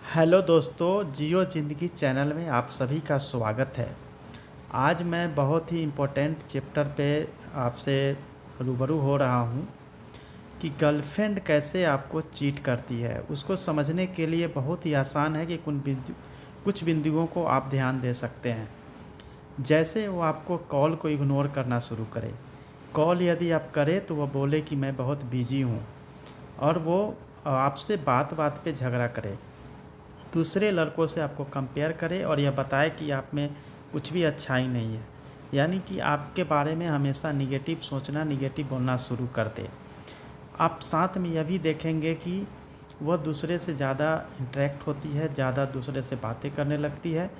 Hello दोस्तों, जियो ज़िंदगी channel में आप सभी का स्वागत है। आज मैं बहुत ही इम्पोर्टेंट चैप्टर पे आपसे रूबरू हो रहा हूँ कि गर्लफ्रेंड कैसे आपको चीट करती है। उसको समझने के लिए बहुत ही आसान है कि कुछ बिंदुओं को आप ध्यान दे सकते हैं। जैसे वो आपको कॉल को इग्नोर करना शुरू करे। कॉल यदि आप करें तो वो बोले कि मैं बहुत बिज़ी हूँ, और वो आपसे बात-बात पे झगड़ा करे। दूसरे लड़कों से आपको कंपेयर करे और यह बताए कि आप में कुछ भी अच्छाई नहीं है। यानी कि आपके बारे में हमेशा नेगेटिव सोचना, नेगेटिव बोलना शुरू कर दे। आप साथ में यह भी देखेंगे कि वह दूसरे से ज़्यादा इंटरेक्ट होती है, ज़्यादा दूसरे से बातें करने लगती है,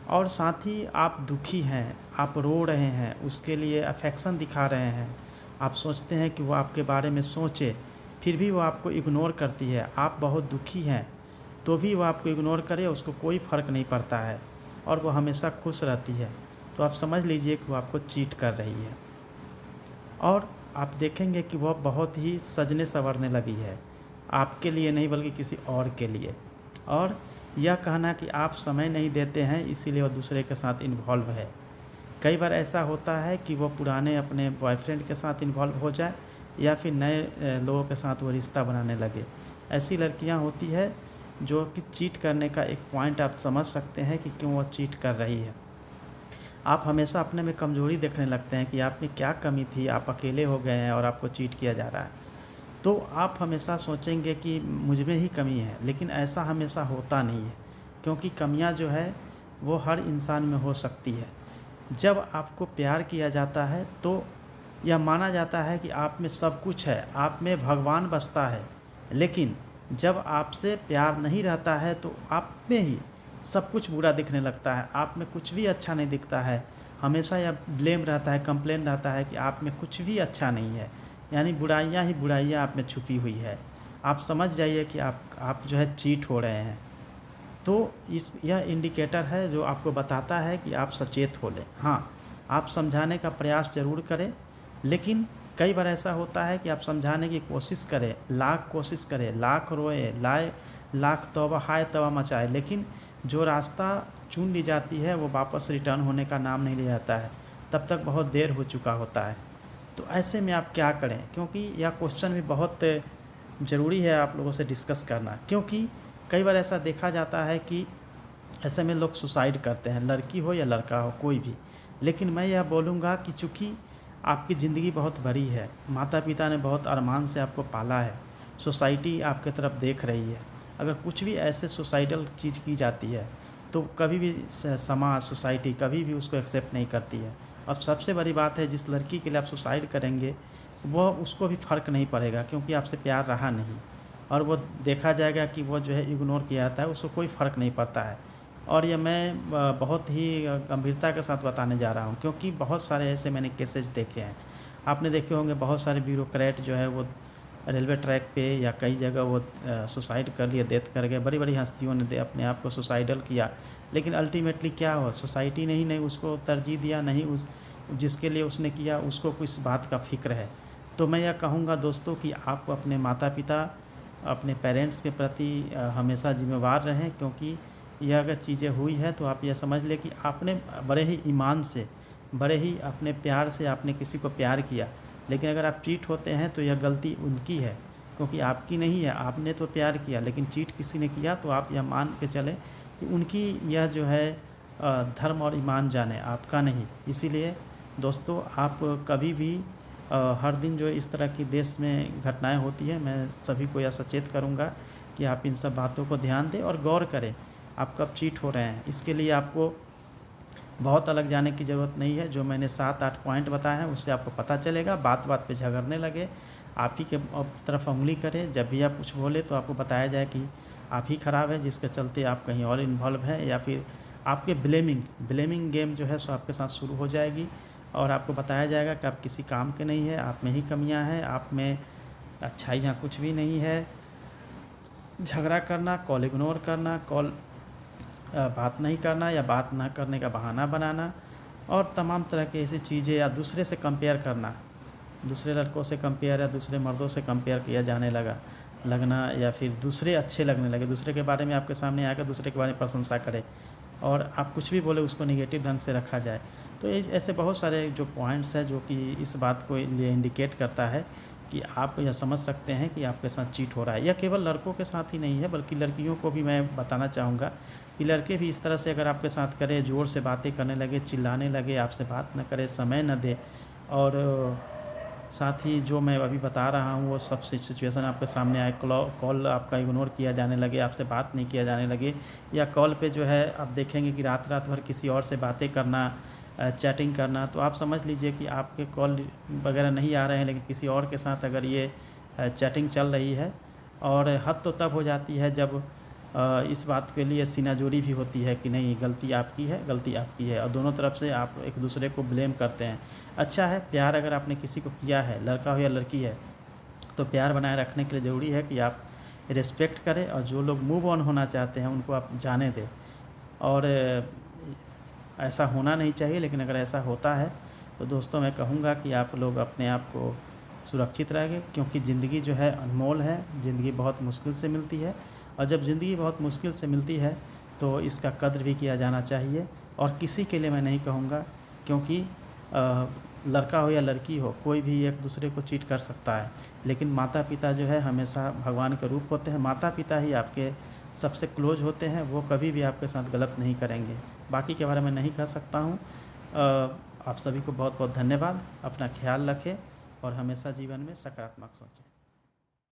और साथ ही आप दुखी हैं, आप रो रहे हैं, उसके लिए अफेक्शन दिखा रहे हैं। आप सोचते हैं कि वो आपके बारे में सोचे, फिर भी वो आपको इग्नोर करती है। आप बहुत दुखी हैं, तो भी वो आपको इग्नोर करे, उसको कोई फ़र्क नहीं पड़ता है, और वो हमेशा खुश रहती है। तो आप समझ लीजिए कि वो आपको चीट कर रही है। और आप देखेंगे कि वह बहुत ही सजने संवरने लगी है, आपके लिए नहीं बल्कि किसी और के लिए। और यह कहना कि आप समय नहीं देते हैं इसीलिए वह दूसरे के साथ इन्वॉल्व है। कई बार ऐसा होता है कि वो पुराने अपने बॉयफ्रेंड के साथ इन्वॉल्व हो जाए, या फिर नए लोगों के साथ वो रिश्ता बनाने लगे। ऐसी लड़कियां होती है जो कि चीट करने का एक पॉइंट आप समझ सकते हैं कि क्यों वो चीट कर रही है। आप हमेशा अपने में कमज़ोरी देखने लगते हैं कि आप में क्या कमी थी, आप अकेले हो गए हैं और आपको चीट किया जा रहा है। तो आप हमेशा सोचेंगे कि मुझ में ही कमी है, लेकिन ऐसा हमेशा होता नहीं है, क्योंकि कमियां जो है वो हर इंसान में हो सकती है। जब आपको प्यार किया जाता है तो यह माना जाता है कि आप में सब कुछ है, आप में भगवान बसता है। लेकिन जब आपसे प्यार नहीं रहता है तो आप में ही सब कुछ बुरा दिखने लगता है, आप में कुछ भी अच्छा नहीं दिखता है। हमेशा यह ब्लेम रहता है, कंप्लेन रहता है कि आप में कुछ भी अच्छा नहीं है। यानी बुराइयां ही बुराइयां आप में छुपी हुई है। आप समझ जाइए कि आप जो है चीट हो रहे हैं। तो इस यह इंडिकेटर है जो आपको बताता है कि आप सचेत हो लें। हाँ, आप समझाने का प्रयास ज़रूर करें, लेकिन कई बार ऐसा होता है कि आप समझाने की कोशिश करें, लाख कोशिश करें, लाख रोएँ, लाख तौबा हाय तौबा मचाएँ, लेकिन जो रास्ता चुन ली जाती है वो वापस रिटर्न होने का नाम नहीं लिया जाता है। तब तक बहुत देर हो चुका होता है। तो ऐसे में आप क्या करें? क्योंकि यह क्वेश्चन भी बहुत ज़रूरी है आप लोगों से डिस्कस करना, क्योंकि कई बार ऐसा देखा जाता है कि ऐसे में लोग सुसाइड करते हैं, लड़की हो या लड़का हो, कोई भी। लेकिन मैं यह बोलूँगा कि चूँकि आपकी ज़िंदगी बहुत बड़ी है, माता-पिता ने बहुत अरमान से आपको पाला है, सोसाइटी आपकी तरफ देख रही है। अगर कुछ भी ऐसे सुसाइडल चीज़ की जाती है, तो कभी भी समाज, सोसाइटी कभी भी उसको एक्सेप्ट नहीं करती है। और सबसे बड़ी बात है, जिस लड़की के लिए आप सुसाइड करेंगे, वह उसको भी फ़र्क नहीं पड़ेगा, क्योंकि आपसे प्यार रहा नहीं। और वो देखा जाएगा कि वो जो है इग्नोर किया जाता है, उसको कोई फ़र्क नहीं पड़ता है। और ये मैं बहुत ही गंभीरता के साथ बताने जा रहा हूँ, क्योंकि बहुत सारे ऐसे मैंने केसेस देखे हैं। आपने देखे होंगे बहुत सारे ब्यूरोक्रेट जो है वो रेलवे ट्रैक पे या कई जगह वो सुसाइड कर लिए, डेथ कर गए। बड़ी-बड़ी हस्तियों ने दे अपने आप को सुसाइडल किया। लेकिन अल्टीमेटली क्या हुआ? सोसाइटी ने ही नहीं उसको तरजीह दिया, नहीं उस जिसके लिए उसने किया उसको किस बात का फ़िक्र है। तो मैं यह कहूँगा दोस्तों कि आप अपने माता-पिता, अपने पेरेंट्स के प्रति हमेशा ज़िम्मेवार रहें, क्योंकि यह अगर चीज़ें हुई हैं तो आप यह समझ लें कि आपने बड़े ही ईमान से, बड़े ही अपने प्यार से आपने किसी को प्यार किया। लेकिन अगर आप चीट होते हैं तो यह गलती उनकी है, क्योंकि आपकी नहीं है। आपने तो प्यार किया, लेकिन चीट किसी ने किया, तो आप यह मान के चलें कि उनकी यह जो है धर्म और ईमान जाने, आपका नहीं। इसीलिए दोस्तों, आप कभी भी हर दिन जो इस तरह की देश में घटनाएँ होती हैं, मैं सभी को यह सचेत करूँगा कि आप इन सब बातों को ध्यान दें और गौर करें, आप कब चीट हो रहे हैं। इसके लिए आपको बहुत अलग जाने की ज़रूरत नहीं है। जो मैंने 7-8 पॉइंट बताए हैं उससे आपको पता चलेगा। बात-बात पे झगड़ने लगे, आप ही के तरफ उँगली करें। जब भी आप कुछ बोले तो आपको बताया जाए कि आप ही खराब हैं, जिसके चलते आप कहीं और इन्वॉल्व हैं, या फिर आपके ब्लेमिंग गेम जो है सो आपके साथ शुरू हो जाएगी, और आपको बताया जाएगा कि आप किसी काम के नहीं हैं, आप में ही कमियाँ हैं, आप में अच्छाइयाँ कुछ भी नहीं है। झगड़ा करना, कॉल इग्नोर करना, बात नहीं करना या बात ना करने का बहाना बनाना, और तमाम तरह की ऐसी चीज़ें, या दूसरे से कंपेयर करना, दूसरे लड़कों से कंपेयर या दूसरे मर्दों से कंपेयर किया जाने लगा। लगना या फिर दूसरे अच्छे लगने लगे, दूसरे के बारे में आपके सामने आकर दूसरे के बारे में प्रशंसा करे और आप कुछ भी बोले उसको नेगेटिव ढंग से रखा जाए। तो ऐसे बहुत सारे जो पॉइंट्स हैं जो कि इस बात को लिए इंडिकेट करता है कि आप यह समझ सकते हैं कि आपके साथ चीट हो रहा है। यह केवल लड़कों के साथ ही नहीं है बल्कि लड़कियों को भी मैं बताना चाहूँगा कि लड़के भी इस तरह से अगर आपके साथ करें, ज़ोर से बातें करने लगे, चिल्लाने लगे, आपसे बात न करे, समय न दे और साथ ही जो मैं अभी बता रहा हूँ वो सब सिचुएशन आपके सामने आए, कॉल आपका इग्नोर किया जाने लगे, आपसे बात नहीं किया जाने लगे या कॉल पे जो है आप देखेंगे कि रात रात भर किसी और से बातें करना, चैटिंग करना, तो आप समझ लीजिए कि आपके कॉल वगैरह नहीं आ रहे हैं लेकिन किसी और के साथ अगर ये चैटिंग चल रही है। और हद तो तब हो जाती है जब इस बात के लिए सीनाजोरी भी होती है कि नहीं गलती आपकी है, गलती आपकी है और दोनों तरफ से आप एक दूसरे को ब्लेम करते हैं। अच्छा है, प्यार अगर आपने किसी को किया है, लड़का हो या लड़की है, तो प्यार बनाए रखने के लिए ज़रूरी है कि आप रिस्पेक्ट करें और जो लोग मूव ऑन होना चाहते हैं उनको आप जाने दें। और ऐसा होना नहीं चाहिए, लेकिन अगर ऐसा होता है तो दोस्तों मैं कहूँगा कि आप लोग अपने आप को सुरक्षित रखें, क्योंकि ज़िंदगी जो है अनमोल है, ज़िंदगी बहुत मुश्किल से मिलती है और जब ज़िंदगी बहुत मुश्किल से मिलती है तो इसका कद्र भी किया जाना चाहिए। और किसी के लिए मैं नहीं कहूँगा, क्योंकि लड़का हो या लड़की हो, कोई भी एक दूसरे को चीट कर सकता है, लेकिन माता पिता जो है हमेशा भगवान का रूप होते हैं। माता पिता ही आपके सबसे क्लोज होते हैं, वो कभी भी आपके साथ गलत नहीं करेंगे। बाकी के बारे में नहीं कह सकता हूँ। आप सभी को बहुत बहुत धन्यवाद। अपना ख्याल रखें और हमेशा जीवन में सकारात्मक सोचें।